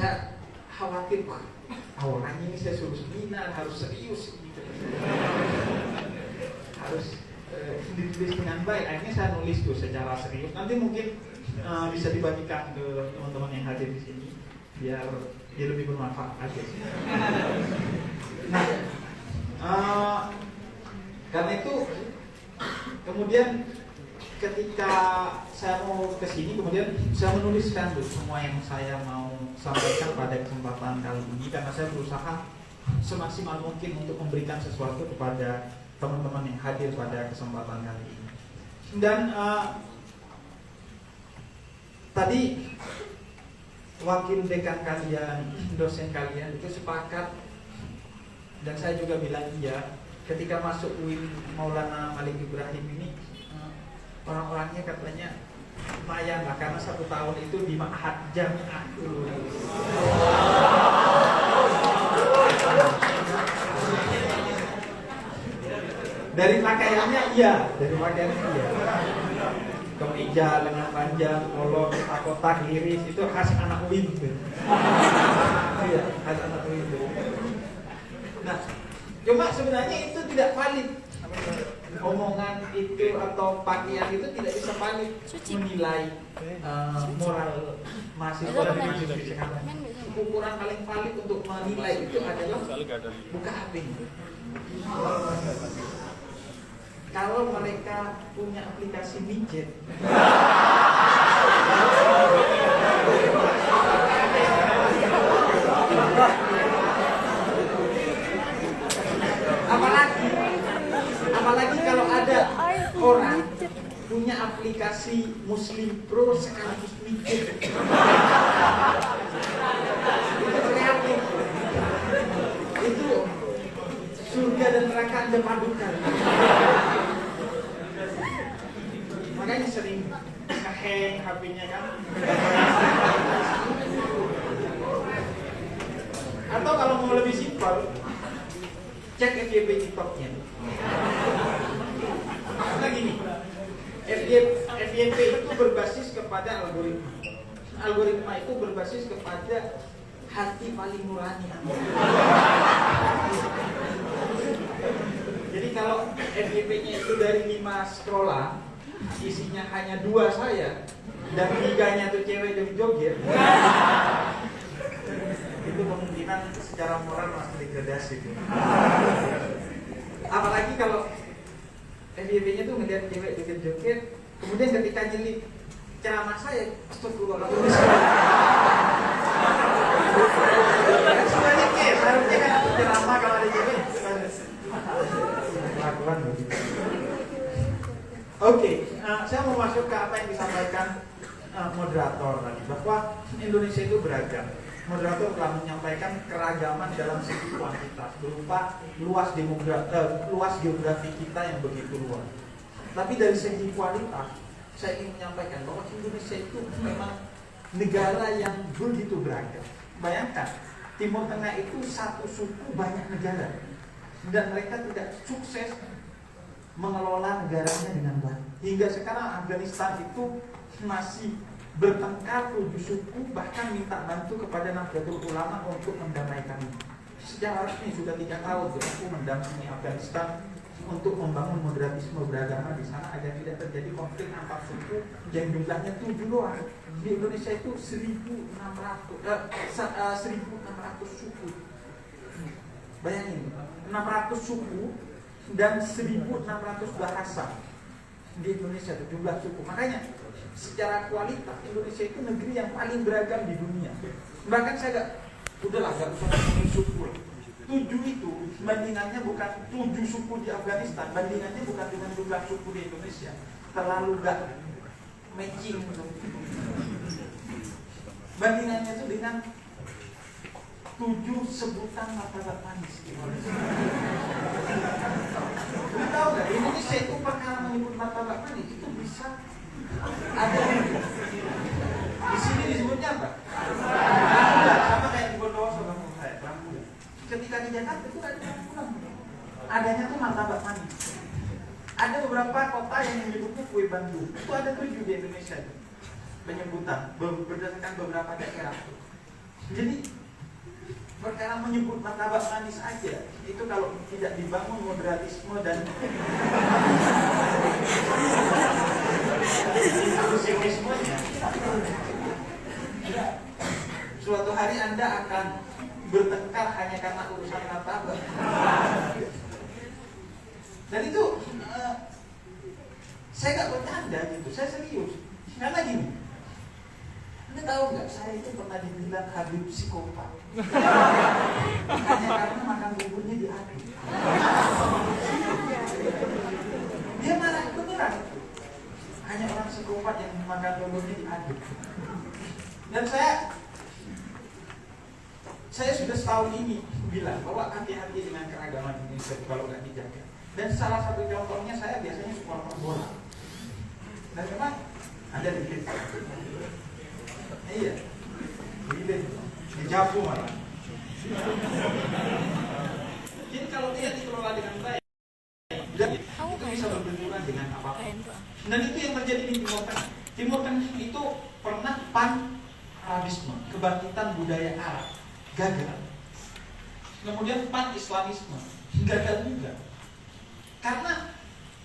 saya khawatir, orang ini saya suruh seminar harus serius gitu. Harus ditulis dengan baik. Akhirnya saya nulis tuh secara serius. Nanti mungkin bisa dibagikan ke teman-teman yang hadir di sini biar dia lebih bermanfaat aja sih. Nah, karena itu kemudian ketika saya mau ke sini, kemudian saya menuliskan tuh semua yang saya mau sampaikan pada kesempatan kali ini, karena saya berusaha semaksimal mungkin untuk memberikan sesuatu kepada teman-teman yang hadir pada kesempatan kali ini. Dan tadi wakil dekan kalian, dosen kalian itu sepakat, dan saya juga bilang iya, ketika masuk UIN Maulana Malik Ibrahim ini, orang-orangnya katanya lumayan lah, karena 1 tahun itu di Ma'had Jami'ah dulu. Dari pakaiannya iya, kemeja lengan panjang, kolor, kotak, iris, itu khas anak UIN. Iya, khas anak UIN. Nah, cuma sebenarnya itu tidak valid. Omongan itu atau pakaian itu tidak bisa valid menilai moral mahasiswa dan mahasiswi sekarang. Ukuran paling valid untuk menilai itu adalah buka HP. Kalau mereka punya aplikasi midget, apalagi kalau ada orang punya aplikasi Muslim Pro sekaligus midget, itu kreatif, itu surga dan neraka Anda padukan. Makanya sering nge-hang HP-nya kan. Atau kalau mau lebih simpel, cek FYP TikTok-nya. Karena gini, FYP itu berbasis kepada algoritma. Algoritma itu berbasis kepada hati paling nurani. Jadi kalau FYP-nya itu dari 5 scrollan, isinya hanya 2 saya, dan 3-nya tuh cewek yang joget, itu kemungkinan secara moral masih degradasi. Apalagi kalau FYP-nya tuh ngeliat cewek joget-joget, kemudian ketika nyelip ceramah saya, astagfirullahaladzim. Sebaliknya, harusnya kan ceramah kalau ada cewek. Lakukan begitu. Oke, saya mau masuk ke apa yang disampaikan moderator tadi, bahwa Indonesia itu beragam. Moderator telah menyampaikan keragaman dalam segi kuantitas berupa luas geografi kita yang begitu luas. Tapi dari segi kualitas, saya ingin menyampaikan bahwa Indonesia itu memang negara yang begitu beragam. Bayangkan, Timur Tengah itu satu suku banyak negara, dan mereka tidak sukses mengelola negaranya dengan baik. Hingga sekarang Afghanistan itu masih bertengkar 7 suku, bahkan minta bantu kepada Nahdlatul Ulama untuk mendamaikan. Secara resmi sudah 3 tahun aku mendampingi Afghanistan untuk membangun moderatisme beragama di sana agar tidak terjadi konflik antar suku yang jumlahnya 7 doang. Di Indonesia itu 1.600 suku. Bayangin, 600 suku dan 1.600 bahasa di Indonesia itu jumlah suku. Makanya secara kualitas Indonesia itu negeri yang paling beragam di dunia. Bahkan saya udahlah gak usah ngomongin suku. 7 itu bandingannya bukan 7 suku di Afghanistan, bandingannya bukan dengan jumlah suku di Indonesia. Terlalu gak matching. Bandingannya itu dengan 7 sebutan martabak manis. Lu tahu nggak? Indonesia itu perkara menyebut martabak manis itu bisa ada di sini disebutnya apa? Sama kayak di Bondowoso kamu saya, Rambulan. Ketika di Jakarta itu ada Rambulan. Adanya tuh martabak manis. Ada beberapa kota yang menyebutnya kue Bandung. Itu ada 7 di Indonesia itu. Penyebutan berdasarkan beberapa daerah. Jadi perkara menyebut martabat manis aja itu kalau tidak dibangun moderatisme dan inklusivismenya, suatu hari Anda akan bertengkar hanya karena urusan martabat. Dan itu saya nggak bercanda gitu, saya serius. Karena gini, Anda tahu nggak, saya itu pernah dibilang Habib psikopat hanya karena makan buburnya diaduk. Dia marah beneran, hanya orang psikopat yang makan buburnya diaduk. Dan saya sudah setahun ini bilang bahwa hati-hati dengan keragaman Indonesia kalau nggak dijaga. Dan salah satu contohnya, saya biasanya supporter bola. Dan memang ada di kita. Iya, dijapu malah. Jadi kalau tidak dikelola dengan baik, itu bisa berbenturan dengan apapun. Dan itu yang terjadi di Timur Tengah. Timur Tengah itu pernah pan-Arabisme, kebangkitan budaya Arab, gagal. Kemudian pan-Islamisme, gagal juga. Karena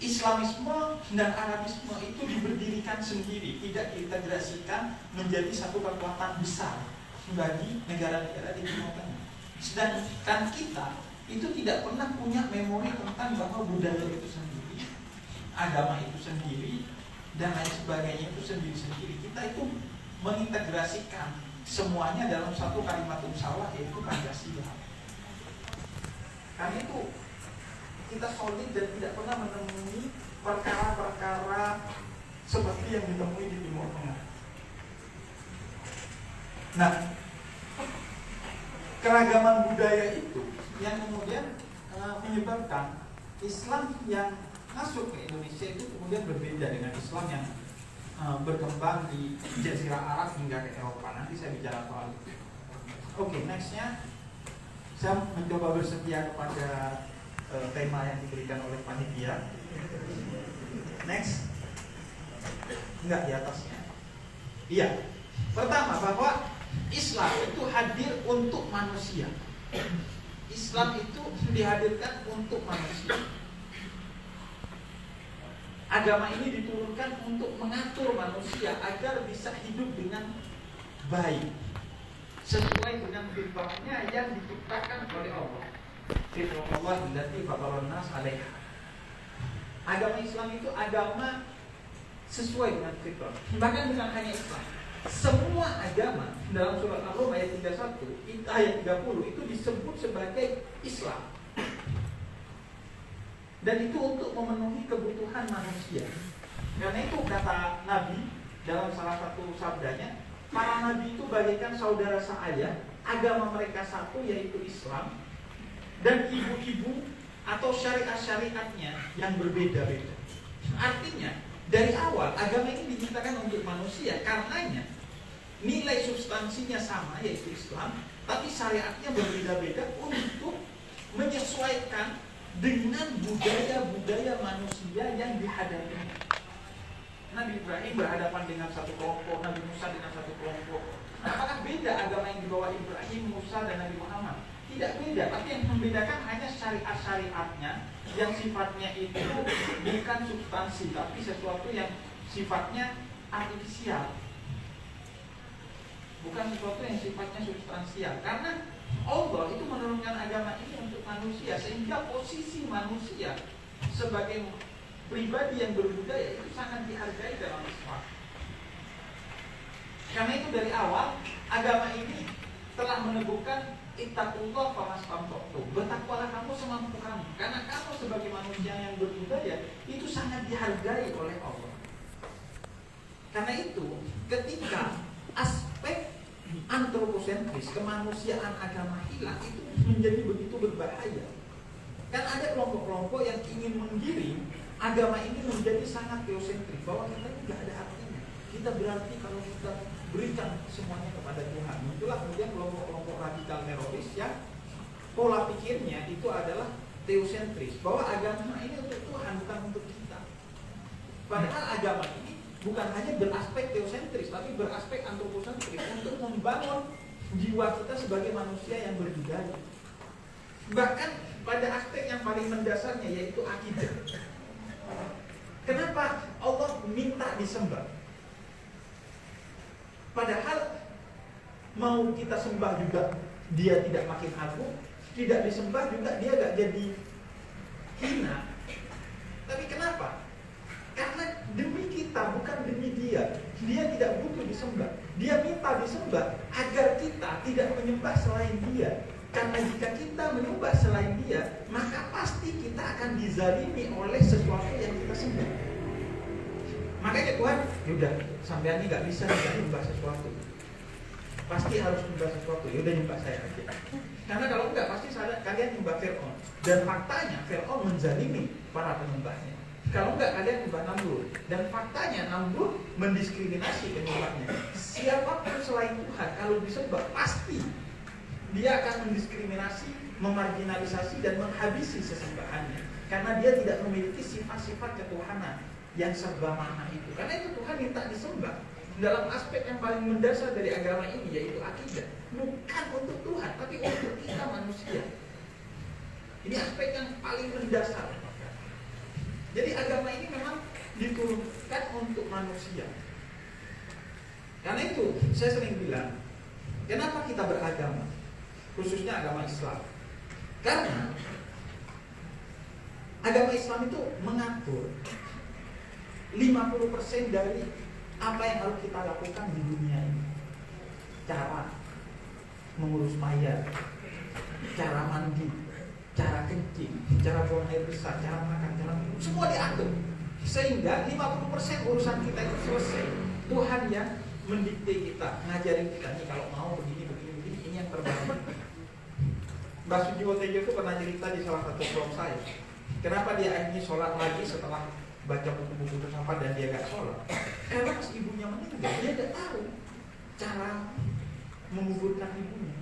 Islamisme dan Arabisme itu diberdirikan sendiri, tidak diintegrasikan menjadi satu kekuatan besar bagi negara-negara di Timur Tengah. Sedangkan kita itu tidak pernah punya memori tentang bahwa budaya itu sendiri, agama itu sendiri, dan lain sebagainya itu sendiri-sendiri. Kita itu mengintegrasikan semuanya dalam satu kalimat salah, yaitu Pancasila. Karena itu kita solid dan tidak pernah menemui perkara-perkara seperti yang ditemui di Timur Tengah. Nah, keragaman budaya itu yang kemudian menyebabkan Islam yang masuk ke Indonesia itu kemudian berbeda dengan Islam yang berkembang di Jazirah Arab hingga ke Eropa. Nanti saya bicara soal itu. Oke, nextnya saya mencoba bersedia kepada tema yang diberikan oleh panitia. Next. Enggak, di atasnya. Iya. Pertama, bahwa Islam itu hadir untuk manusia. Islam itu dihadirkan untuk manusia. Agama ini diturunkan untuk mengatur manusia agar bisa hidup dengan baik, sesuai dengan fitrahnya yang diciptakan oleh Allah. Fitrahullah allati fataran nas 'alaiha. Agama Islam itu agama sesuai dengan fitrah. Bahkan bukan hanya Islam, semua agama dalam surat Ar-Rum ayat 31, ayat 30 itu disebut sebagai Islam. Dan itu untuk memenuhi kebutuhan manusia. Karena itu kata Nabi dalam salah satu sabdanya, para nabi itu bagaikan saudara seayah, agama mereka satu yaitu Islam, dan ibu-ibu atau syariat-syariatnya yang berbeda-beda. Artinya dari awal agama ini diciptakan untuk manusia, karenanya nilai substansinya sama yaitu Islam, tapi syariatnya berbeda-beda untuk menyesuaikan dengan budaya-budaya manusia yang dihadapinya. Nabi Ibrahim berhadapan dengan satu kelompok, Nabi Musa dengan satu kelompok. Apakah beda agama yang dibawa Ibrahim, Musa, dan Nabi Muhammad? Tidak beda, tapi yang membedakan hanya syariat-syariatnya yang sifatnya itu bukan substansi, tapi sesuatu yang sifatnya artifisial, bukan sesuatu yang sifatnya substansial. Karena Allah itu menurunkan agama ini untuk manusia, sehingga posisi manusia sebagai pribadi yang berbudaya itu sangat dihargai dalam Islam. Karena itu dari awal agama ini telah meneguhkan ittaqullah famastamta'tum, bertakwalah kamu semampu kamu, karena kamu sebagai manusia yang berbudaya itu sangat dihargai oleh Allah. Karena itu ketika aspek antroposentris, kemanusiaan agama hilang, itu menjadi begitu berbahaya. Kan ada kelompok-kelompok yang ingin menggiring agama ini menjadi sangat teosentris, bahwa kita ini tidak ada artinya. Kita berarti kalau kita berikan semuanya kepada Tuhan. Itulah kemudian kelompok-kelompok radikal teroris yang pola pikirnya itu adalah teosentris, bahwa agama ini untuk Tuhan, bukan untuk kita. Padahal agama ini bukan hanya beraspek teosentris, tapi beraspek antroposentris untuk membangun jiwa kita sebagai manusia yang berbudaya. Bahkan pada aspek yang paling mendasarnya yaitu akidah. Kenapa Allah minta disembah? Padahal mau kita sembah juga dia tidak makin agung, tidak disembah juga dia gak jadi hina. Tapi kenapa? Karena demi kita, bukan demi dia. Dia tidak butuh disembah. Dia minta disembah agar kita tidak menyembah selain dia. Karena jika kita menyembah selain dia, maka pasti kita akan dizalimi oleh sesuatu yang kita sembah. Makanya Tuhan, yaudah, sampean ini gak bisa menyembah sesuatu, pasti harus menyembah sesuatu. Yaudah, nyembah saya aja. Karena kalau enggak, pasti kalian nyembah Fir'aun. Dan faktanya Fir'aun menzalimi para penyembahnya. Kalau enggak, kalian nyembah Namrud. Dan faktanya Namrud mendiskriminasi penyembahnya. Siapapun selain Tuhan, kalau disembah, pasti dia akan mendiskriminasi, memarginalisasi, dan menghabisi sesembahannya. Karena dia tidak memiliki sifat-sifat ketuhanan yang serba makna itu. Karena itu Tuhan minta disembah dalam aspek yang paling mendasar dari agama ini, yaitu akidah. Bukan untuk Tuhan, tapi untuk kita manusia. Ini aspek yang paling mendasar. Jadi agama ini memang diturunkan untuk manusia. Karena itu saya sering bilang, kenapa kita beragama, khususnya agama Islam? Karena agama Islam itu mengatur 50% dari apa yang harus kita lakukan di dunia ini. Cara mengurus mayat, cara mandi, cara kencing, cara buang air besar, cara makan, cara minum, semua diatur. Sehingga 50% urusan kita itu selesai. Tuhan yang mendikte kita, ngajarin kita nih kalau mau begini, ini yang terbaik. Mbak Sujiwo Tejo itu pernah cerita di salah satu vlog saya. Kenapa dia akhirnya sholat lagi setelah baca buku-buku filsafat dan dia gak sholat? Karena pas ibunya meninggal, dia gak tahu cara menguburkan ibunya.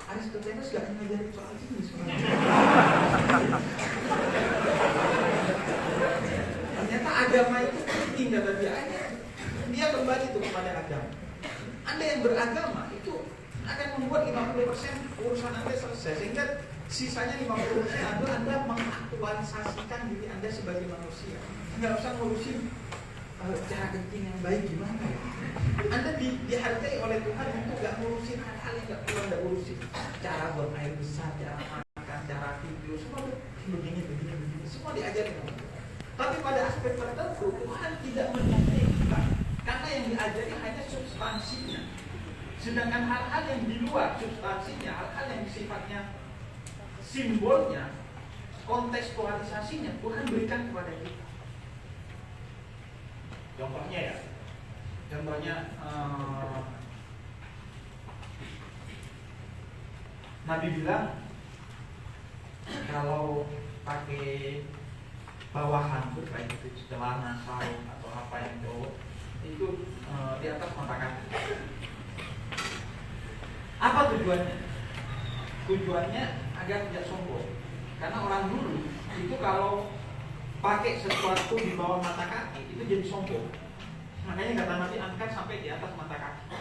Aristoteles gak ngajarin soal ini sebenarnya. Ternyata agama itu penting, kata dia. Dia kembali tuh kepada agama. Anda yang beragama itu akan membuat 50% urusan Anda selesai. Sehingga sisanya 50% adalah Anda mengaktualisasikan diri Anda sebagai manusia. Nggak usah ngurusin cara kencing yang baik gimana. Anda dihargai oleh Tuhan untuk nggak ngurusin hal-hal yang nggak perlu Anda urusin. Cara buang air besar, cara makan, cara tidur, semua begini, semua diajarin. Tapi pada aspek tertentu Tuhan tidak mendidik kita, karena yang diajari hanya substansinya. Sedangkan hal-hal yang di luar substansinya, hal-hal yang sifatnya simbolnya, kontekstualisasinya, Tuhan berikan kepada kita. Contohnya Nabi bilang kalau pakai bawahan tuh kayak gitu, celana, sarung atau apa yang cowok itu di atas mata kaki. Apa tujuannya? Tujuannya agar tidak sombong. Karena orang dulu itu kalau pakai sesuatu di bawah mata kaki itu jadi sombong. Makanya kata Nabi, angkat sampai di atas mata kaki.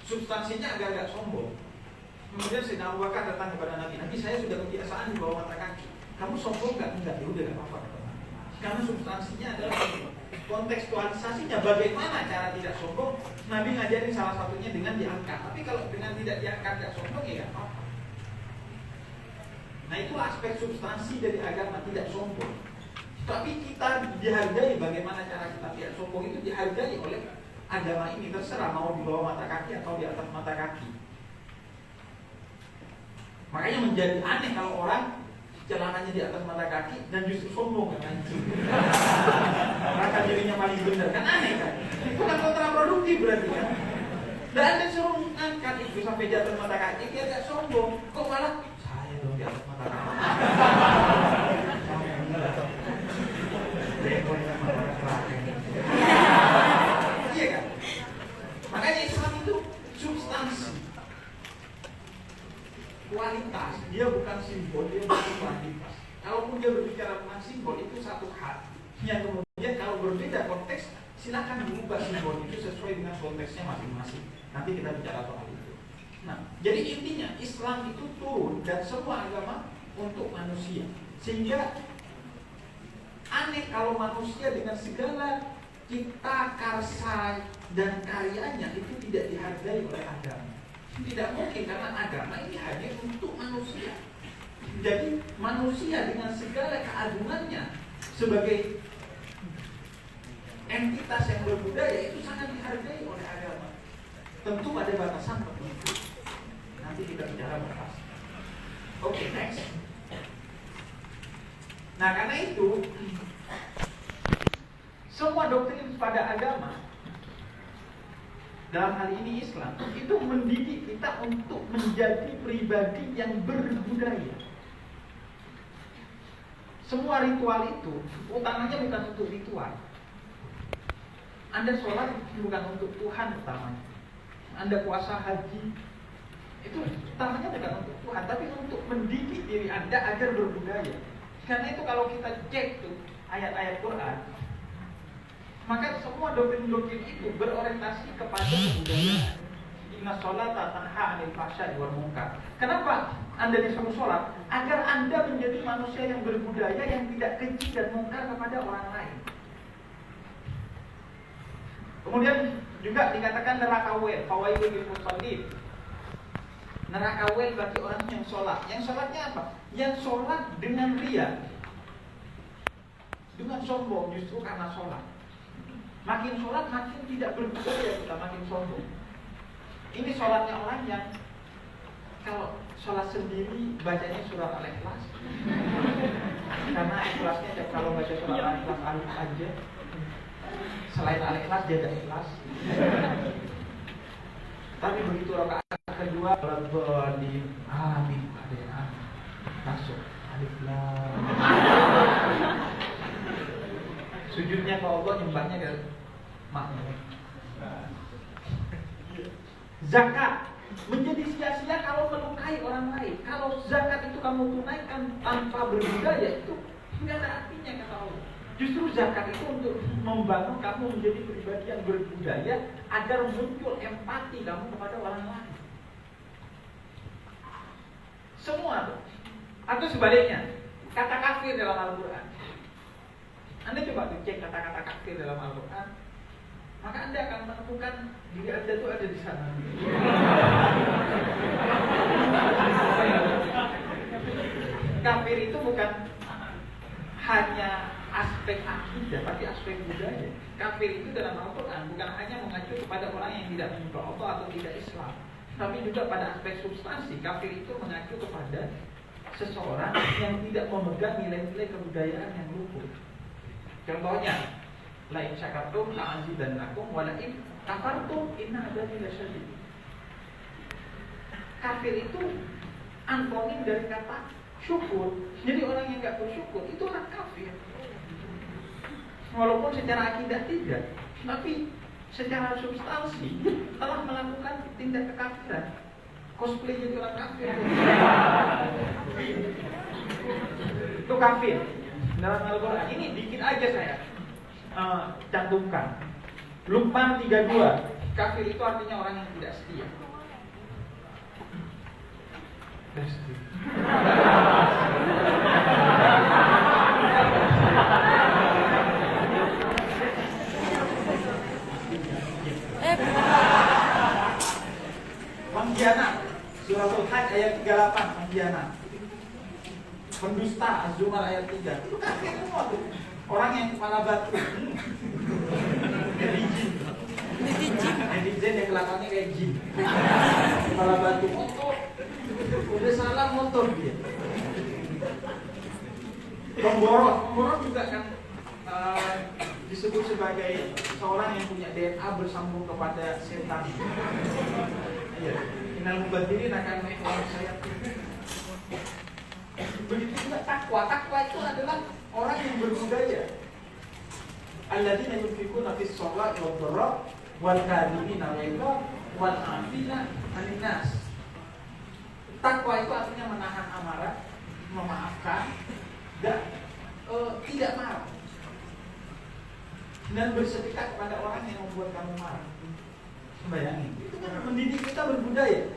Substansinya agak-agak sombong. Kemudian Sayyidina Abu Bakar datang kepada Nabi, Nabi saya sudah kebiasaan di bawah mata kaki. Kamu sombong nggak? Enggak, ya udah nggak apa-apa. Karena substansinya adalah kontekstualisasinya bagaimana cara tidak sombong. Nabi ngajarin salah satunya dengan diangkat. Tapi kalau dengan tidak diangkat nggak sombong ya nggak apa-apa. Nah itu aspek substansi dari agama, tidak sombong. Tapi kita dihargai bagaimana cara kita tidak sombong, itu dihargai oleh agama ini. Terserah mau di bawah mata kaki atau di atas mata kaki. Makanya menjadi aneh kalau orang celananya di atas mata kaki dan justru sombong kan? Merasa dirinya paling benar, kan aneh kan? Itu kan kontraproduktif berarti kan? Dan Anda suruh angkat itu sampai di atas mata kaki, dia tidak sombong. Kok malah saya dong di atas mata kaki? Iya kan? Makanya Islam itu substansi, kualitas. Dia bukan simbol, dia bukan kualitas. Kalaupun dia berbicara tentang simbol, itu satu hal. Yang kemudian kalau berbeda konteks, silakan diubah simbol itu sesuai dengan konteksnya masing-masing. Nanti kita bicara soal itu. Nah, jadi intinya Islam itu turun dan semua agama untuk manusia. Sehingga aneh kalau manusia dengan segala cipta karsa dan karyanya itu tidak dihargai oleh agama. Tidak mungkin, karena agama ini hanya untuk manusia. Jadi manusia dengan segala keagungannya sebagai entitas yang berbudaya itu sangat dihargai oleh agama. Tentu ada batasan tertentu. Nanti kita bicara batas. Oke, next. Nah, karena itu semua doktrin pada agama, dalam hal ini Islam, itu mendidik kita untuk menjadi pribadi yang berbudaya. Semua ritual itu utamanya bukan untuk ritual. Anda sholat bukan untuk Tuhan utamanya. Anda puasa haji itu utamanya bukan untuk Tuhan, tapi untuk mendidik diri Anda agar berbudaya. Karena itu kalau kita cek tuh ayat-ayat Quran, maka semua doktrin-doktrin itu berorientasi kepada kebudayaan. Inna sholata tanha 'anil fahsya'i wal munkar. Kenapa Anda disuruh sholat? Agar Anda menjadi manusia yang berbudaya, yang tidak keji dan mungkar kepada orang lain. Kemudian juga dikatakan neraka wel, fawailul lil musallin. Neraka wel bagi orang yang sholat. Yang sholatnya apa? Yang sholat dengan riya, dengan sombong, justru karena sholat. Makin sholat makin tidak berbudaya, kita makin sombong. Ini sholatnya orang yang kalau sholat sendiri bacanya surat Al-Ikhlas. Karena ikhlasnya kalau baca surat Al-Ikhlas alif aja. Selain Al-Ikhlas dia ada ikhlas. Tapi begitu rakaat kedua di amin ada masuk alif lam. Sujudnya ke Allah, nyembahnya ke makmum. Zakat menjadi sia-sia kalau melukai orang lain. Kalau zakat itu kamu tunaikan tanpa berbudaya, itu tidak ada artinya kata Allah. Justru zakat itu untuk membangun kamu menjadi pribadi yang berbudaya agar muncul empati kamu kepada orang lain. Semua. Atau sebaliknya, kata kafir dalam Al-Quran. Anda coba cek kata-kata kafir dalam Al-Quran, maka Anda akan menemukan diri Anda itu ada di sana. Kafir itu bukan hanya aspek akidah, tapi aspek budaya. Kafir itu dalam Al-Quran bukan hanya mengacu kepada orang yang tidak menyembah Allah atau tidak Islam, tapi juga pada aspek substansi. Kafir itu mengacu kepada seseorang yang tidak memegang nilai-nilai kebudayaan yang luhur. Contohnya, la in syakartum la'azidannakum wa la in kafartum inna adzabi lasyadid. Kafir itu antonim dari kata syukur. Jadi orang yang enggak bersyukur itu orang kafir. Walaupun secara akidah tidak, tapi secara substansi telah melakukan tindak kekafiran. Cosplay jadi orang kafir. Itu kafir. Dalam Al-Quran ini dikit aja saya cantumkan. Luqman 32. Kafir itu artinya orang yang tidak setia. Pengkhianat. Surah Al-Hajj ayat 38, pengkhianat. Pendusta, Az-Zumar ayat 3. Itu kafir semua tuh. Orang yang kepala batu. Netizen yang kelakuannya kayak jin. Kepala batu motor. Udah salah motor dia. Pemborot juga kan disebut sebagai seorang yang punya DNA bersambung kepada setan. Iya. Innal mubadirin akan mengikut saya. Begitu juga takwa. Takwa itu adalah orang yang berbudaya. Alladzina yunfiquna fis sharra'i wad dharra wal kadhimina al-ghaiza wal 'afina 'anil nas. Takwa itu artinya menahan amarah, memaafkan, dan tidak marah, dan bersedekah kepada orang yang membuat kamu marah. Bayangin, itu kan mendidik kita berbudaya.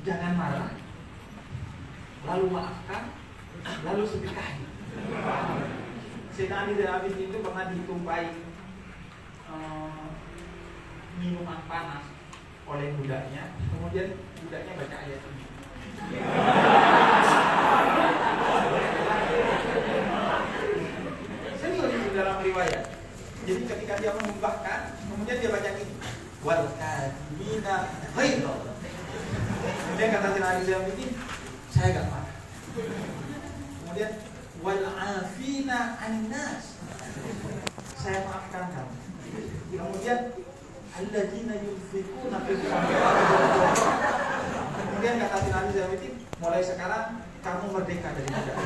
Jangan marah, lalu maafkan, lalu sedekahi. Sayyidina Ali bin Abi Thalib itu pernah ditumpahi minuman panas oleh budaknya, kemudian budaknya baca ayat ini. Serius di dalam riwayat. Jadi ketika dia menumpahkan, kemudian dia baca ini, wal kadhimina ghaidha. Kemudian kata Sayyidina Ali bin Abi Thalib, saya enggak marah. Kemudian wal afina annas, saya maafkan kamu. Kemudian alladzina yunfiquna fis sabilillah. Kemudian kata Sayyidina Ali bin Abi Thalib, mulai sekarang kamu merdeka dari budak.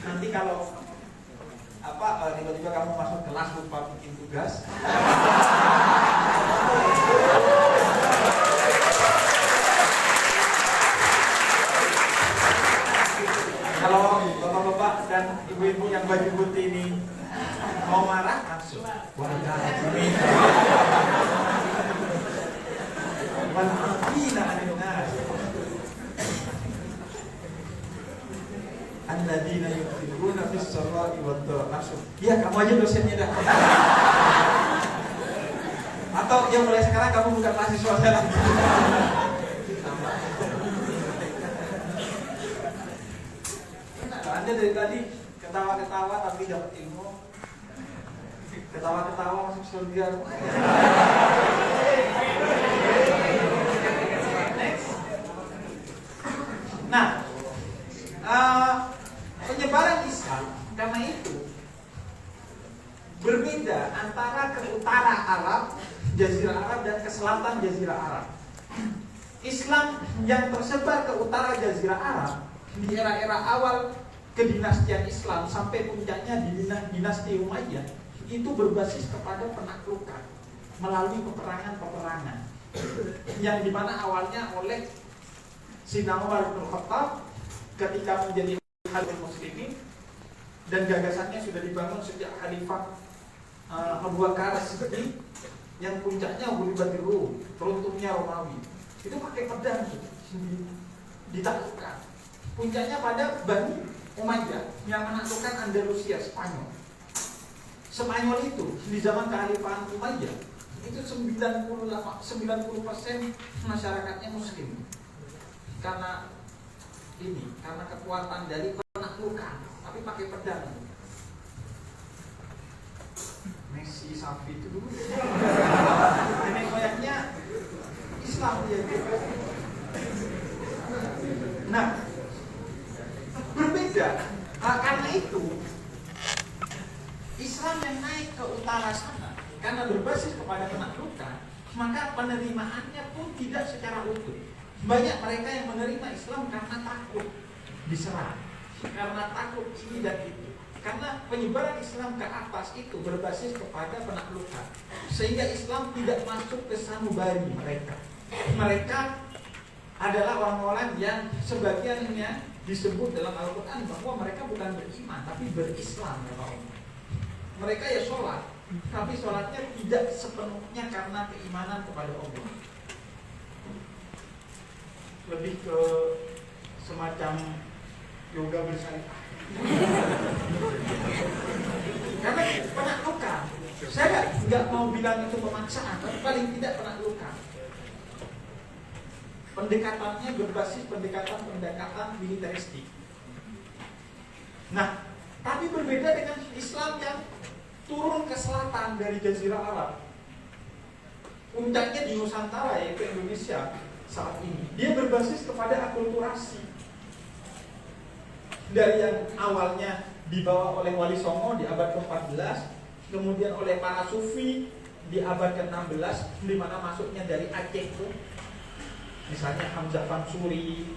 Nanti kalau tiba-tiba kamu masuk kelas lupa bikin tugas, kalau bapak-bapak dan ibu-ibu yang baju putih ini mau marah, langsung alladzina yunfiquna fis sarra'i wad dharra. Ya, kamu aja dosennya dah. Atau ya mulai sekarang kamu bukan mahasiswa lagi. Anda dari tadi ketawa-ketawa tapi dapat ilmu. Ketawa-ketawa masuk surga. Nah, penyebaran Islam karena itu berbeda antara ke utara Arab, Jazirah Arab, dan ke selatan Jazirah Arab. Islam yang tersebar ke utara Jazirah Arab di era-era awal kedinastian Islam sampai puncaknya di dinasti Umayyah itu berbasis kepada penaklukan melalui peperangan-peperangan yang dimana awalnya oleh Sayyidina Umar bin Khattab ketika menjadi Khalifah Muslimin, dan gagasannya sudah dibangun sejak Khalifah Abu Bakar As-Siddiq yang puncaknya Ghulibatir Rum, runtuhnya Romawi. Itu pakai pedang ditaklukkan. Puncaknya pada Bani Umayyah yang menaklukkan Andalusia, Spanyol. Spanyol itu di zaman kekhalifahan Umayyah itu 90% masyarakatnya Muslim. Karena kekuatan dari penaklukan, tapi pakai pedang. Messi, Safi itu dulu nenek moyangnya Islam dia. Nah, berbeda. Karena itu Islam yang naik ke utara sana karena berbasis kepada penaklukan, maka penerimaannya pun tidak secara utuh. Banyak mereka yang menerima Islam karena takut diserang, karena takut ini dan itu. Karena penyebaran Islam ke atas itu berbasis kepada penaklukan, sehingga Islam tidak masuk ke sanubari mereka. Mereka adalah orang-orang yang sebagiannya disebut dalam Al-Quran bahwa mereka bukan beriman tapi berislam. Mereka ya sholat, tapi sholatnya tidak sepenuhnya karena keimanan kepada Allah, lebih ke semacam yoga bersyariah. Karena penaklukan, saya nggak mau bilang itu pemaksaan, tapi paling tidak penaklukan. Pendekatannya berbasis pendekatan militeristik. Nah, tapi berbeda dengan Islam yang turun ke selatan dari Jazirah Arab. Puncaknya di Nusantara, yaitu Indonesia saat ini. Dia berbasis kepada akulturasi. Dari yang awalnya dibawa oleh Wali Songo di abad ke-14, kemudian oleh para sufi di abad ke-16, di mana masuknya dari Aceh itu, misalnya Hamzah Fansuri,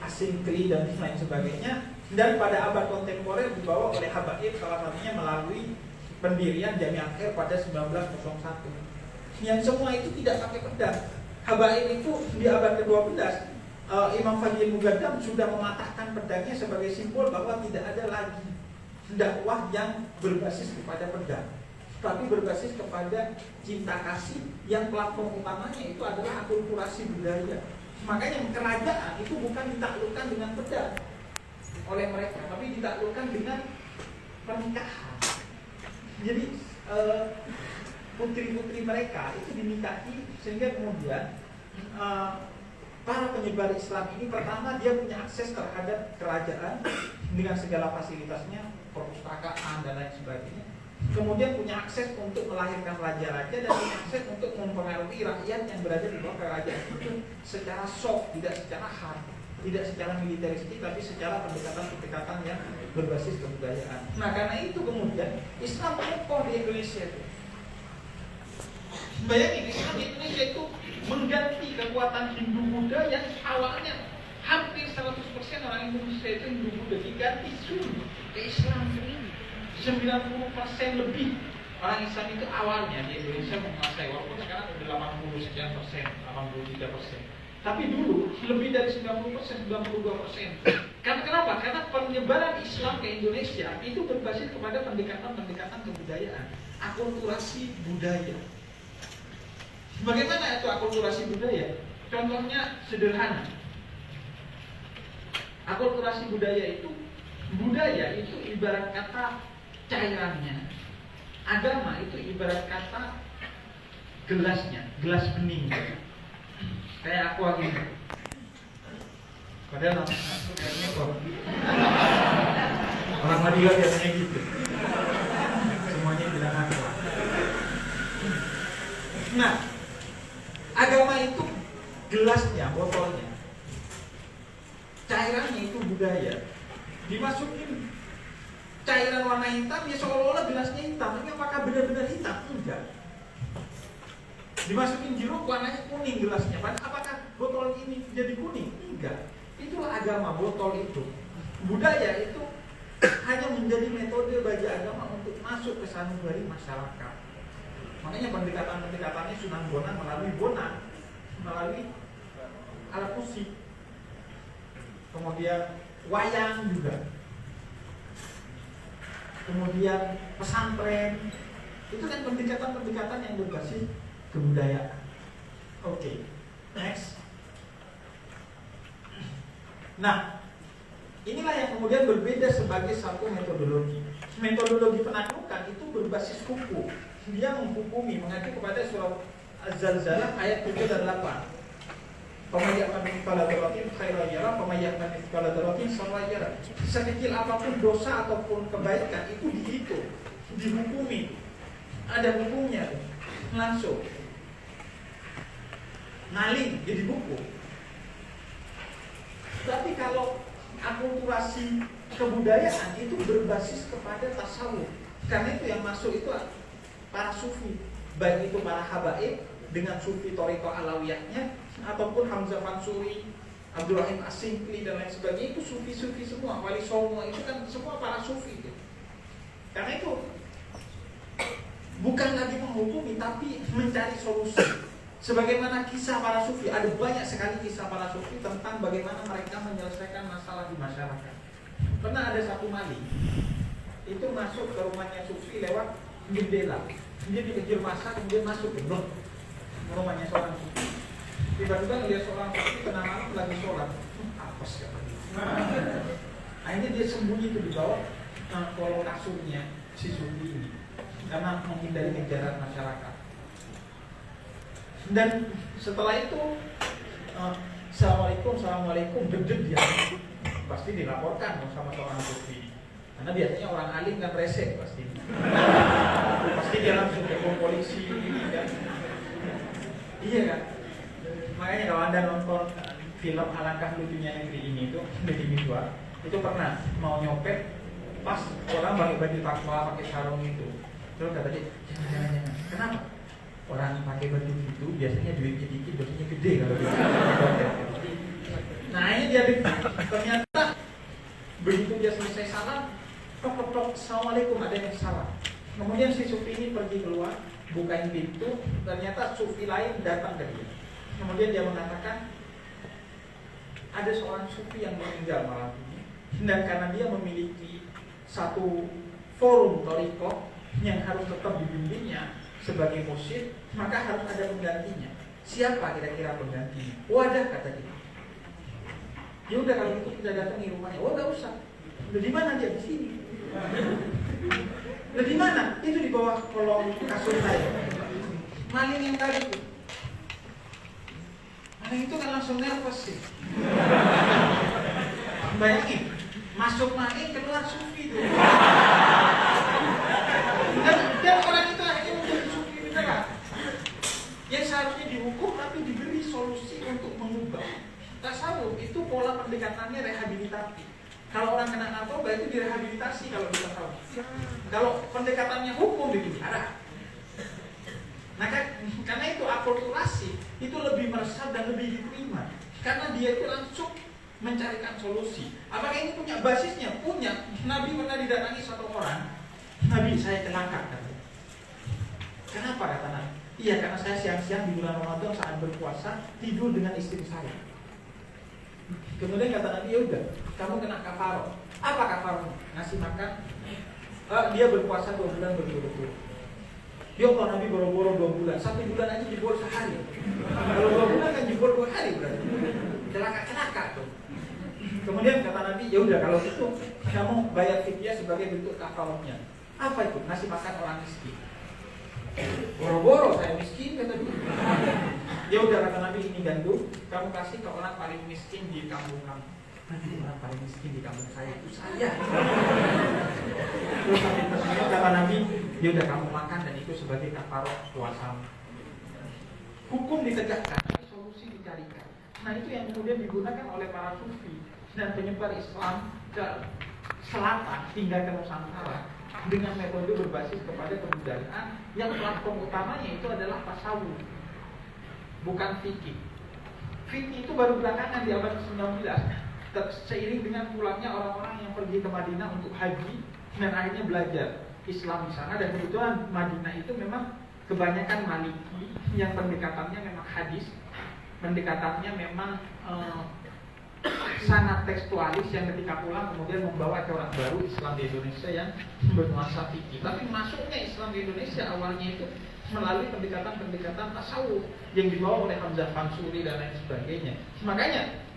Asingkri dan lain sebagainya. Dan pada abad kontemporer dibawa oleh Habaib, salah satunya melalui pendirian Jami' Akhir pada 1901. Yang semua itu tidak pakai pedang. Habaib itu di abad ke-12, Imam Fajr Mugaddam sudah mematahkan pedangnya sebagai simbol bahwa tidak ada lagi dakwah yang berbasis kepada pedang. tapi berbasis kepada cinta kasih yang platform utamanya itu adalah akulturasi budaya. Makanya kerajaan itu bukan ditaklukkan dengan pedang oleh mereka, tapi ditaklukkan dengan pernikahan. Jadi putri-putri mereka itu dinikahi sehingga kemudian para penyebar Islam ini pertama dia punya akses terhadap kerajaan dengan segala fasilitasnya, perpustakaan dan lain sebagainya. Kemudian punya akses untuk melahirkan raja-raja dan punya akses untuk mempengaruhi rakyat yang berada di bawah kerajaan itu secara soft, tidak secara hard, tidak secara militeristik, tapi secara pendekatan-pendekatan yang berbasis kebudayaan. Nah, karena itu kemudian Islam kokoh di Indonesia itu. Bayangin, Islam di Indonesia itu mengganti kekuatan Hindu-Buddha yang awalnya hampir 100% orang Indonesia itu Hindu-Buddha, diganti ke Islam. 90% lebih orang Islam itu awalnya di Indonesia menguasai, walaupun sekarang sudah 80 sekian persen, 83%. Tapi dulu lebih dari 90%, 92%. Karena kenapa? Karena penyebaran Islam ke Indonesia itu berbasis kepada pendekatan-pendekatan kebudayaan, akulturasi budaya. Bagaimana itu akulturasi budaya? Contohnya sederhana. Akulturasi budaya itu ibarat kata cairannya. Agama itu ibarat kata gelasnya, gelas bening. Kayak aqua gitu. Padahal kayaknya kok orang Madura biasanya gitu. Semuanya bilang aqua. Nah, agama itu gelasnya, botolnya. Cairannya itu budaya. Dimasukin cairan warna hitam, ya seolah-olah gelasnya hitam. Tapi apakah benar-benar hitam? Enggak. Dimasukin jeruk, warnanya kuning gelasnya. Apakah botol ini jadi kuning? Enggak. Itulah agama, botol itu. Budaya itu hanya menjadi metode bagi agama untuk masuk ke sanubari masyarakat. Makanya pendekatan-pendekatannya Sunan Bonang melalui alat musik. Kemudian wayang juga. Kemudian pesantren, itu kan pendekatan-pendekatan yang berbasis kebudayaan. Oke, next. Nah, inilah yang kemudian berbeda sebagai satu metodologi. Metodologi penaklukan itu berbasis hukum. Dia menghukumi, mengacu kepada surah Az-Zalzalah ayat 7 dan 8. Pemayyakman mithqala dzarratin khairan yarah, pemayyakman mithqala dzarratin syarran yarah. Sekecil apapun dosa ataupun kebaikan itu dihitung, dihukumi. Ada hukumnya langsung. Ngaling jadi buku. Tapi kalau akulturasi kebudayaan itu berbasis kepada tasawuf. Karena itu yang masuk itu para sufi, baik itu para habaib dengan sufi Thariqah Alawiyahnya, ataupun Hamzah Mansuri, Abdul Rahim As-Singkli dan lain sebagainya, itu sufi-sufi semua. Wali Songo itu kan semua para sufi gitu. Karena itu bukan lagi menghukumi, tapi mencari solusi. Sebagaimana kisah para sufi, ada banyak sekali kisah para sufi tentang bagaimana mereka menyelesaikan masalah di masyarakat. Pernah ada satu maling itu masuk ke rumahnya sufi lewat jendela. Dia dikejar massa, kemudian masuk ke rumahnya seorang sufi. Tiba-tiba ngeliat seorang sufi tengah malam lagi sholat. Apes katanya. Akhirnya dia sembunyi itu di bawah kolong kasurnya si sufi ini, karena menghindari kejaran masyarakat. Dan setelah itu Assalamualaikum, deg-deg dia. Pasti dilaporkan sama seorang sufi. Karena biasanya orang alim kan resek pasti. Pasti dia langsung ke polisi kan. Iya kan? Makanya kalau Anda nonton film Alangkah Lucunya Negeri ini Deddy Mizwar, itu pernah mau nyopet pas orang pakai baju takwa, pakai sarung itu. Terus kata dia, jangan. Kenapa? Orang pakai baju gitu biasanya duitnya dikit, dosanya gede kalau dia. Nah ini dia ternyata begitu dia selesai salam, tok, Assalamualaikum, ada yang salah. Kemudian si sufi ini pergi keluar, bukain pintu, ternyata sufi lain datang ke dia. Kemudian dia mengatakan ada seorang sufi yang meninggal malam ini, dan karena dia memiliki satu forum Thariqah yang harus tetap dibimbingnya sebagai mursyid, maka harus ada penggantinya. Siapa kira-kira penggantinya? Wadah, kata dia. Ya udah kalau itu kita datangi rumahnya. Oh nggak usah. Udah di mana dia? Di sini. Udah di mana? Itu di bawah kolong kasur saya. Maling yang tadi itu. Maling itu kan langsung nervous sih. Bayangin, masuk maling keluar sufi itu. Dan orang itu akhirnya menjadi sufi beneran. Yang seharusnya dihukum tapi diberi solusi untuk mengubah. Tasawuf itu pola pendekatannya rehabilitatif. Kalau orang kena narkoba itu direhabilitasi kalau di tasawuf. Kalau pendekatannya hukum dipenjara. Nah karena itu akulturasi itu lebih meresap dan lebih diterima. Karena dia itu langsung mencarikan solusi. Apakah ini punya basisnya? Punya. Nabi pernah didatangi satu orang. Nabi, saya celaka. Kenapa kata Nabi? Iya, karena saya siang-siang di bulan Ramadan saat berpuasa tidur dengan istri saya. Kemudian kata Nabi, ya udah, kamu kena kafaroh. Apa kafarohnya? Ngasih makan. Dia berpuasa 2 bulan berturut-turut. Ya Allah, Nabi boro-boro 2 bulan. 1 bulan aja jebol sehari. Kalau 2 bulan kan jebol 2 hari berarti. Celaka tuh. Kemudian kata Nabi, ya udah kalau itu kamu bayar fidyah sebagai bentuk kafarohnya. Apa itu? Ngasih makan orang miskin. Boro-boro saya miskin kata dia. Ya udah kata Nabi, ini gandum kamu kasih ke orang paling miskin di kampung kamu. Nanti orang paling miskin di kampung saya itu saya. Terus kata Nabi, ya udah kamu makan dan itu sebagai kafaroh puasa. Hukum ditegakkan, solusi dicarikan. Nah itu yang kemudian digunakan oleh para sufi dan penyebar Islam ke selatan hingga ke Nusantara dengan metode berbasis kepada kebudayaan yang platform utamanya itu adalah tasawuf, bukan fikih. Fikih itu baru belakangan di abad ke-19 seiring dengan pulangnya orang-orang yang pergi ke Madinah untuk haji dan akhirnya belajar Islam di sana. Dan kebetulan Madinah itu memang kebanyakan Maliki yang pendekatannya memang hadis, pendekatannya memang sangat tekstualis yang ketika pulang kemudian membawa corak baru Islam di Indonesia yang bernuansa fikih. Tapi masuknya Islam di Indonesia awalnya itu melalui pendekatan-pendekatan tasawuf yang dibawa oleh Hamzah Fansuri dan lain sebagainya. Makanya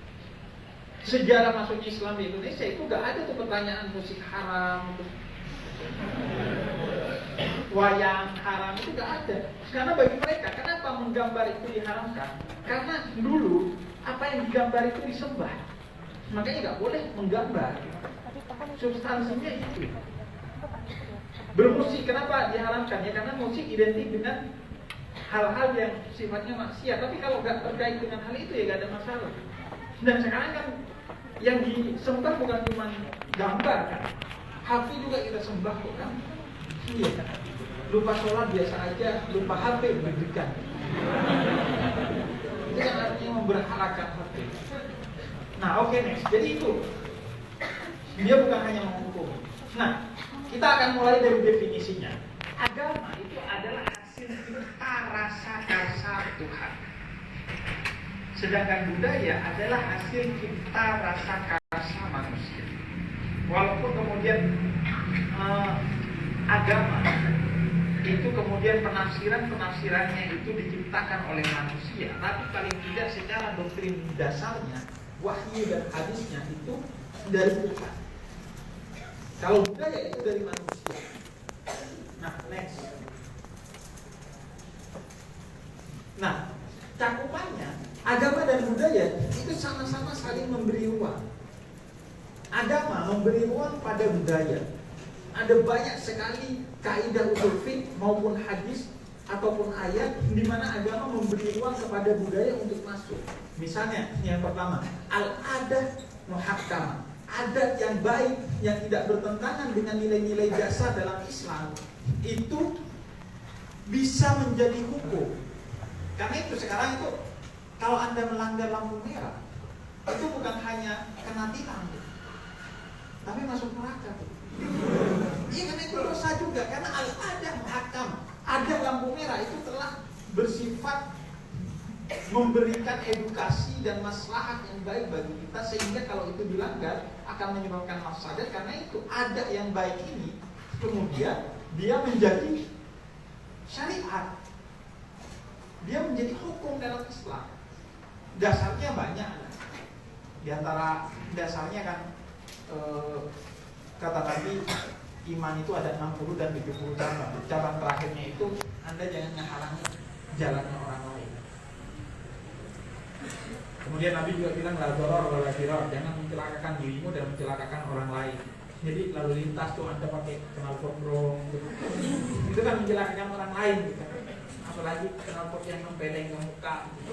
sejarah masuknya Islam di Indonesia itu gak ada tuh pertanyaan musik haram, wayang haram, itu gak ada. Karena bagi mereka, kenapa menggambar itu diharamkan? Karena dulu apa yang digambar itu disembah, makanya nggak boleh menggambar. Substansinya itu. Bermusik kenapa diharamkan? Ya karena musik identik dengan hal-hal yang sifatnya maksiat. Tapi kalau nggak terkait dengan hal itu ya nggak ada masalah. Dan sekarang kan yang disembah bukan cuma gambar kan, HP juga kita sembah kok kan. Iya kan. Lupa sholat biasa aja, lupa HP berdekan. Itu yang artinya memberhalakan HP. Nah oke next. Jadi itu dia bukan hanya menghukum. Nah kita akan mulai dari definisinya. Agama itu adalah hasil cipta rasa kasar Tuhan. Sedangkan budaya adalah hasil cipta rasa kasar manusia. Walaupun kemudian agama itu kemudian penafsirannya itu diciptakan oleh manusia, tapi paling tidak secara doktrin dasarnya wahyu dan hadisnya itu dari Tuhan. Kalau budaya itu dari manusia. Nah, next. Nah, cakupannya agama dan budaya itu sama-sama saling memberi ruang. Agama memberi ruang pada budaya. Ada banyak sekali kaidah usul fiqh maupun hadis ataupun ayat di mana agama memberi ruang kepada budaya untuk masuk. Misalnya yang pertama, al-adah muhakkamah, adat yang baik yang tidak bertentangan dengan nilai-nilai dasar dalam Islam itu bisa menjadi hukum. Karena itu sekarang itu kalau Anda melanggar lampu merah itu bukan hanya kena tilang, tapi masuk neraka. Iya karena itu dosa juga, karena ada muhakam, ada lampu merah itu telah bersifat memberikan edukasi dan maslahat yang baik bagi kita, sehingga kalau itu dilanggar akan menyebabkan mafsadat. Karena itu ada yang baik ini kemudian dia menjadi syariat, dia menjadi hukum dalam Islam. Dasarnya banyak. Di antara dasarnya kan kata Nabi, iman itu ada 60 dan 70 cabang. Cabang terakhirnya itu Anda jangan menghalangi jalannya orang lain. Kemudian Nabi juga bilang la dharar wa la dirar, jangan mencelakakan dirimu dan mencelakakan orang lain. Jadi lalu lintas tuh Anda pakai knalpot brong gitu. Itu kan mencelakakan orang lain gitu. Apalagi knalpot yang nempeleng ke muka gitu.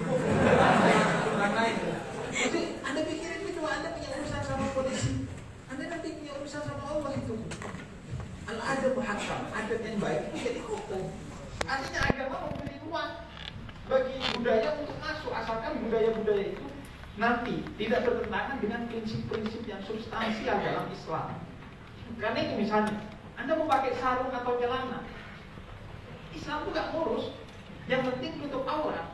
Orang lain gitu. Jadi Anda pikirin itu, Anda punya urusan sama polisi, Anda nanti punya urusan sama Allah itu. Al-adab hakam, adab yang baik itu jadi hukum. Artinya agama memberi ruang bagi budaya untuk masuk, asalkan budaya-budaya itu nanti tidak bertentangan dengan prinsip-prinsip yang substansial dalam Islam. Karena itu misalnya, Anda mau pakai sarung atau celana, Islam itu gak ngurus, yang penting tutup aurat.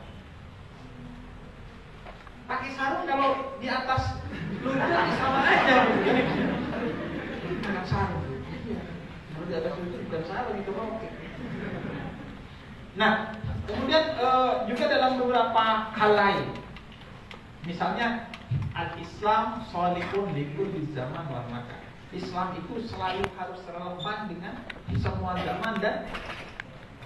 Pakai sarung kalau di atas lutut sama aja, bukan sarung. Kalau di atas lutut bukan sarung itu oke. Nah, kemudian juga dalam beberapa hal lain, misalnya al-Islam sholihun likulli zaman wal makan. Islam itu selalu harus relevan dengan semua zaman dan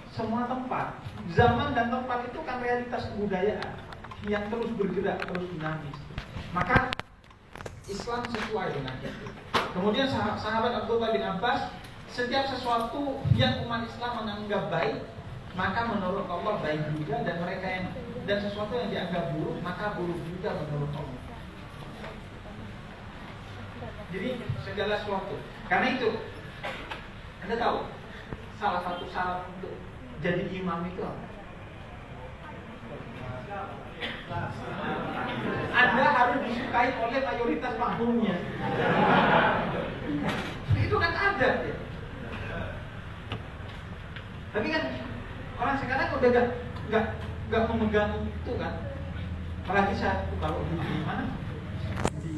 semua tempat. Zaman dan tempat itu kan realitas kebudayaan yang terus bergerak, terus dinamis. Maka Islam sesuai dengan itu. Kemudian sahabat Abdullah bin Abbas, setiap sesuatu yang umat Islam menganggap baik, maka menurut Allah baik juga, dan sesuatu yang dianggap buruk, maka buruk juga menurut Allah. Jadi segala sesuatu. Karena itu, Anda tahu salah satu syarat untuk jadi imam itu apa? Anda harus disukai oleh mayoritas makmumnya. Itu kan ada ya. Tapi kan orang sekarang udah gak memegang itu kan. Apalagi saya kalau di mana, di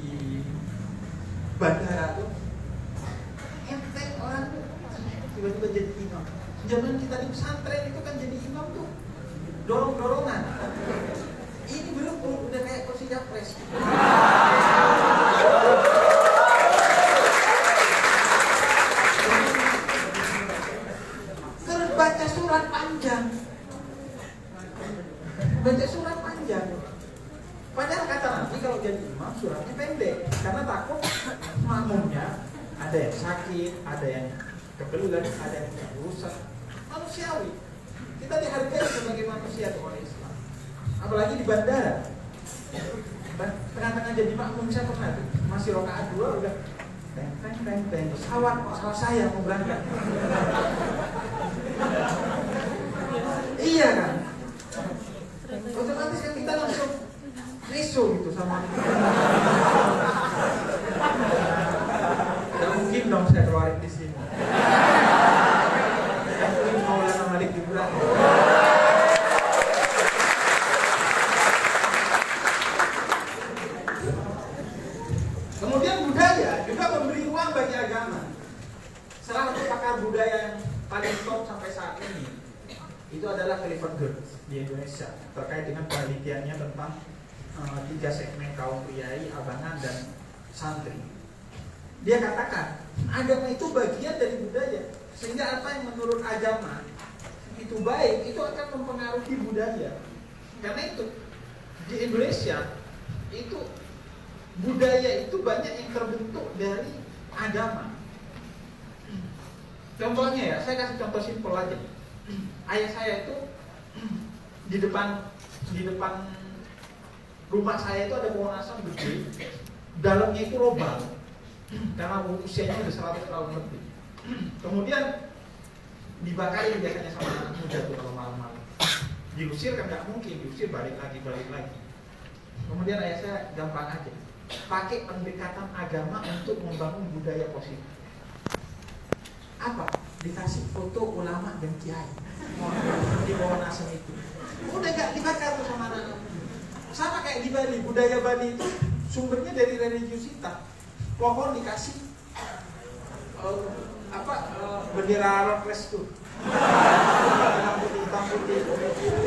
bandara tuh, enteng orang tuh tiba-tiba jadi imam. Zaman kita di pesantren itu kan jadi imam tuh dorong-dorongan. Ini belum udah kayak kursi capres. Terus baca surat panjang. Padahal kata Nabi kalau jadi imam suratnya pendek, karena takut makmumnya ada yang sakit, ada yang kebelulan, ada yang berusaha. Manusiawi. Kita dihargai sebagai manusia oleh Islam. Apalagi di bandara. Tengah-tengah jadi makmum saya pernah tuh, masih rakaat 2 udah teng pesawat saya mau berangkat. Iya kan? Otomatis kan kita langsung nesu gitu sama. Gak mungkin dong saya keluarin di sini. Yang Maulana Malik Gibran. Kemudian budaya juga memberi ruang bagi agama. Salah satu pakar budaya yang paling top sampai saat ini itu adalah Clifford Geertz di Indonesia, terkait dengan penelitiannya tentang 3 segmen kaum priai, abangan, dan santri. Dia katakan agama itu bagian dari budaya, sehingga apa yang menurut agama itu baik, itu akan mempengaruhi budaya. Karena itu di Indonesia itu budaya itu banyak yang terbentuk dari agama. Contohnya ya, saya kasih contoh simpel aja. Ayah saya itu di depan rumah saya itu ada pohon asam gede, dalamnya itu lubang karena usianya udah 100 tahun lebih. Kemudian dibakarin biasanya sama anak muda tuh kalau malam-malam. Diusir kan nggak mungkin, diusir balik lagi. Kemudian ayah saya gampang aja, pakai pendekatan agama untuk membangun budaya positif. Apa? Dikasih foto ulama dan kiai di pohon asam itu. Udah gak dibakar tuh sama anak. Sama kayak di Bali, budaya Bali itu sumbernya dari religiusitas. Pohon dikasih bendera Rockles tuh. Hitam putih.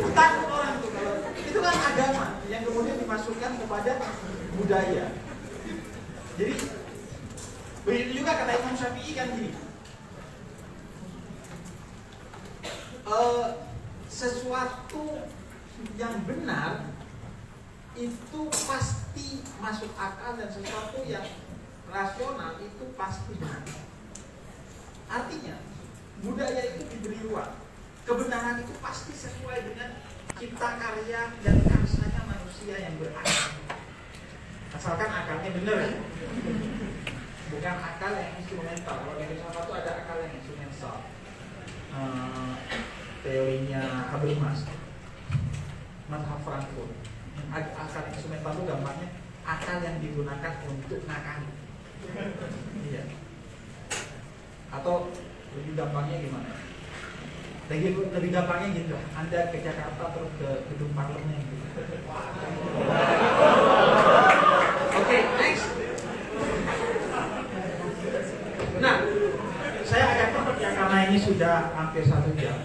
Itu takut orang tuh kalau itu kan agama yang kemudian dimasukkan kepada budaya. Jadi begitu juga kata Imam Syafi'i kan gini. Sesuatu yang benar itu pasti masuk akal dan sesuatu yang rasional itu pasti benar. Artinya budaya itu diberi ruang. Kebenaran itu pasti sesuai dengan cipta karya dan karsanya manusia yang berakal. Asalkan akalnya benar ya. Bukan akal yang instrumental. Kalau di filsafat itu ada akal yang instrumental. Teorinya Habermas, mazhab Frankfurt. Akal instrumental itu gampangnya akal yang digunakan untuk ngakali. Iya. Atau lebih gampangnya gimana? Lebih gampangnya gitu. Anda ke Jakarta terus ke gedung parlemen gitu. Oke, next. Nah, saya agak cepat ya karena ini sudah hampir 1 jam.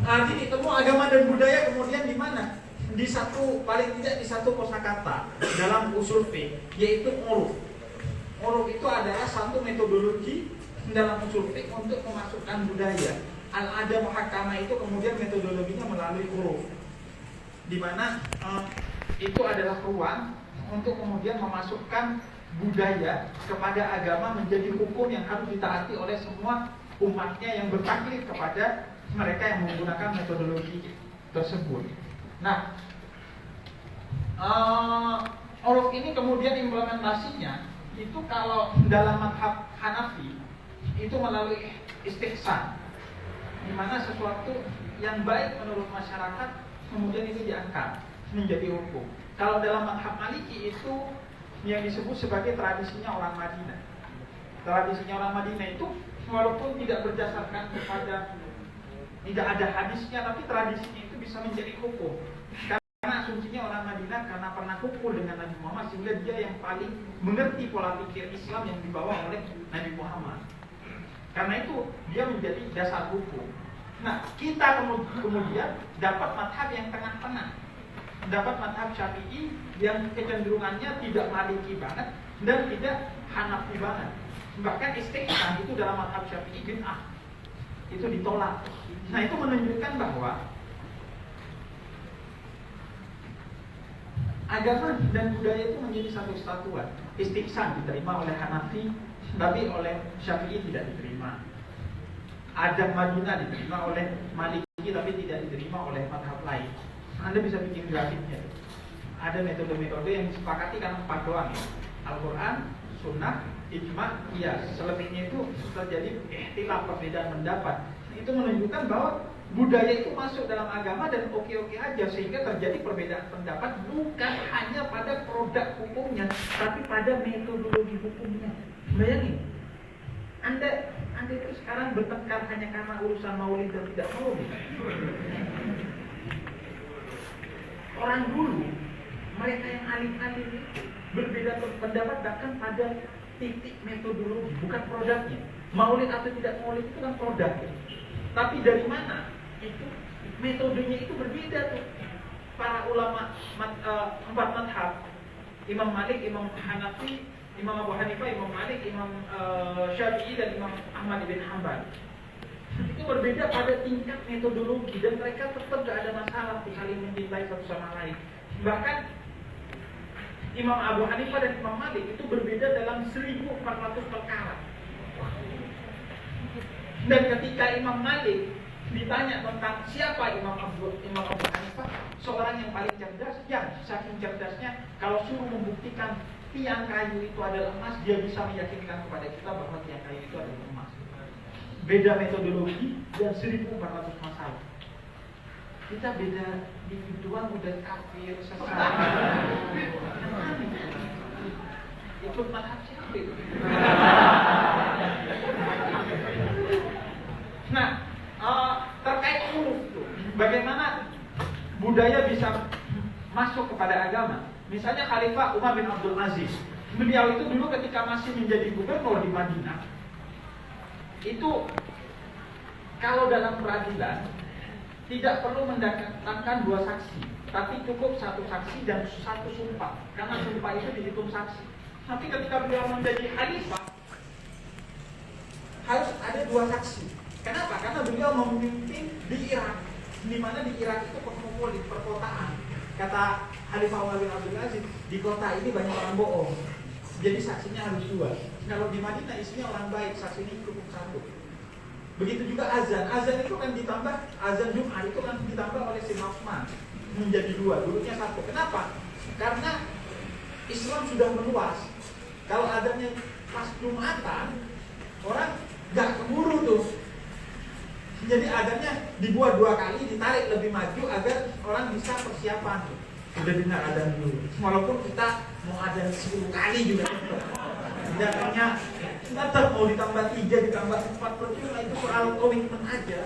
Arti temu agama dan budaya kemudian di mana? Di satu, paling tidak di satu kosakata dalam usul fiqh, yaitu uruf. Uruf itu adalah satu metodologi dalam usul fiqh untuk memasukkan budaya. Al-ada muhakkamah itu kemudian metodologinya melalui uruf, di mana itu adalah ruang untuk kemudian memasukkan budaya kepada agama menjadi hukum yang harus ditaati oleh semua umatnya yang bertaklid kepada mereka yang menggunakan metodologi tersebut. Nah, uruf ini kemudian implementasinya itu kalau dalam mazhab Hanafi itu melalui istihsan, di mana sesuatu yang baik menurut masyarakat kemudian itu diangkat menjadi hukum. Kalau dalam mazhab Maliki itu yang disebut sebagai tradisinya orang Madinah. Tradisinya orang Madinah itu walaupun tidak berdasarkan kepada, tidak ada hadisnya, tapi tradisinya itu bisa menjadi hukum. Karena asumsinya orang Madinah karena pernah kumpul dengan Nabi Muhammad sehingga dia yang paling mengerti pola pikir Islam yang dibawa oleh Nabi Muhammad. Karena itu dia menjadi dasar hukum. Nah, kita kemudian dapat mazhab yang tengah-tengah. Dapat mazhab Syafi'i yang kecenderungannya tidak Maliki banget dan tidak Hanafi banget. Bahkan istihsan itu dalam mazhab Syafi'i bid'ah. Itu ditolak. Nah, itu menunjukkan bahwa agama dan budaya itu menjadi satu kesatuan. Istihsan diterima oleh Hanafi, tapi oleh Syafi'i tidak diterima. Adab Madinah diterima oleh Maliki, tapi tidak diterima oleh mazhab lain. Anda bisa bikin grafiknya. Ada metode-metode yang disepakati karena 4 doang ya. Al-Quran, Sunnah, Ijma, Qiyas. Selebihnya itu terjadi ikhtilaf, perbedaan pendapat. Itu menunjukkan bahwa budaya itu masuk dalam agama dan oke-oke aja, sehingga terjadi perbedaan pendapat bukan hanya pada produk hukumnya, tapi pada metodologi hukumnya. Bayangin, Anda itu sekarang bertengkar hanya karena urusan maulid dan tidak maulid. Orang dulu, mereka yang alim-alim itu berbeda pendapat bahkan pada titik metodologi, bukan produknya. Maulid atau tidak maulid itu kan produknya. Tapi dari mana? Itu metodenya itu berbeda tuh. Para ulama 4 mazhab, Imam Malik, Imam Hanafi, Imam Abu Hanifah, Imam Malik, Imam Syafi'i dan Imam Ahmad bin Hanbal. Itu berbeda pada tingkat metodologi dan mereka tetap gak ada masalah saling mencintai satu sama lain. Bahkan Imam Abu Hanifah dan Imam Malik itu berbeda dalam 1400 perkara. Dan ketika Imam Malik ditanya tentang siapa Imam Abu Hanifah, seorang yang paling cerdas, yang saking cerdasnya kalau suruh membuktikan tiang kayu itu adalah emas, dia bisa meyakinkan kepada kita bahwa tiang kayu itu adalah emas. Beda metodologi dan 1400 masalah. Kita beda individual udah kafir sesat. Ikut mazhab siapa itu? Nah, terkait uruf itu, bagaimana budaya bisa masuk kepada agama? Misalnya Khalifah Umar bin Abdul Aziz, beliau itu dulu ketika masih menjadi gubernur di Madinah, itu kalau dalam peradilan tidak perlu mendatangkan dua saksi, tapi cukup satu saksi dan satu sumpah, karena sumpah itu dihitung saksi. Tapi ketika beliau menjadi khalifah harus ada dua saksi. Kenapa? Karena beliau memimpin di Irak, di mana di Irak itu kosmopolit, perkotaan. Kata Khalifah Umar bin Abdul Aziz, di kota ini banyak orang bohong, jadi saksinya harus dua. Kalau di Madinah isinya orang baik, saksinya cukup satu. Begitu juga azan. Azan itu kan ditambah, azan Jumat itu kan ditambah oleh Sayyidina Utsman menjadi dua, dulunya satu. Kenapa? Karena Islam sudah meluas. Kalau adanya pas Jumatan, orang gak keburu tuh. Jadi adanya dibuat dua kali, ditarik lebih maju agar orang bisa persiapan. Udah dengar adzan dulu. Walaupun kita mau adzan 10 kali juga. Datangnya tetap mau ditambah 3, ditambah 4, percuma, itu soal komitmen aja.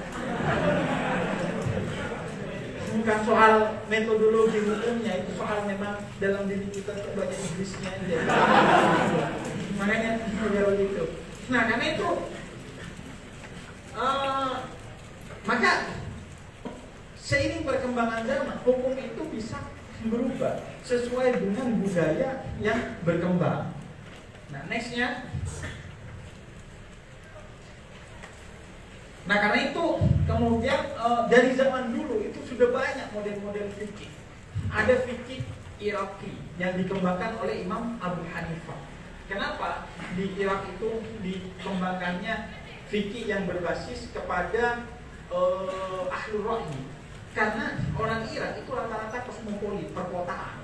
Bukan soal metodologi hukumnya, itu soal memang dalam diri kita banyak iblisnya aja. Makanya ya begitu. Nah, karena itu maka seiring perkembangan zaman, hukum itu bisa berubah sesuai dengan budaya yang berkembang. Nah, nextnya. Nah, karena itu kemudian dari zaman dulu itu sudah banyak model-model fikih. Ada fikih Iraki yang dikembangkan oleh Imam Abu Hanifah. Kenapa di Irak itu dikembangkannya fikih yang berbasis kepada ahlul ra'yi? Karena orang Irak itu rata-rata kosmopolit, perkotaan.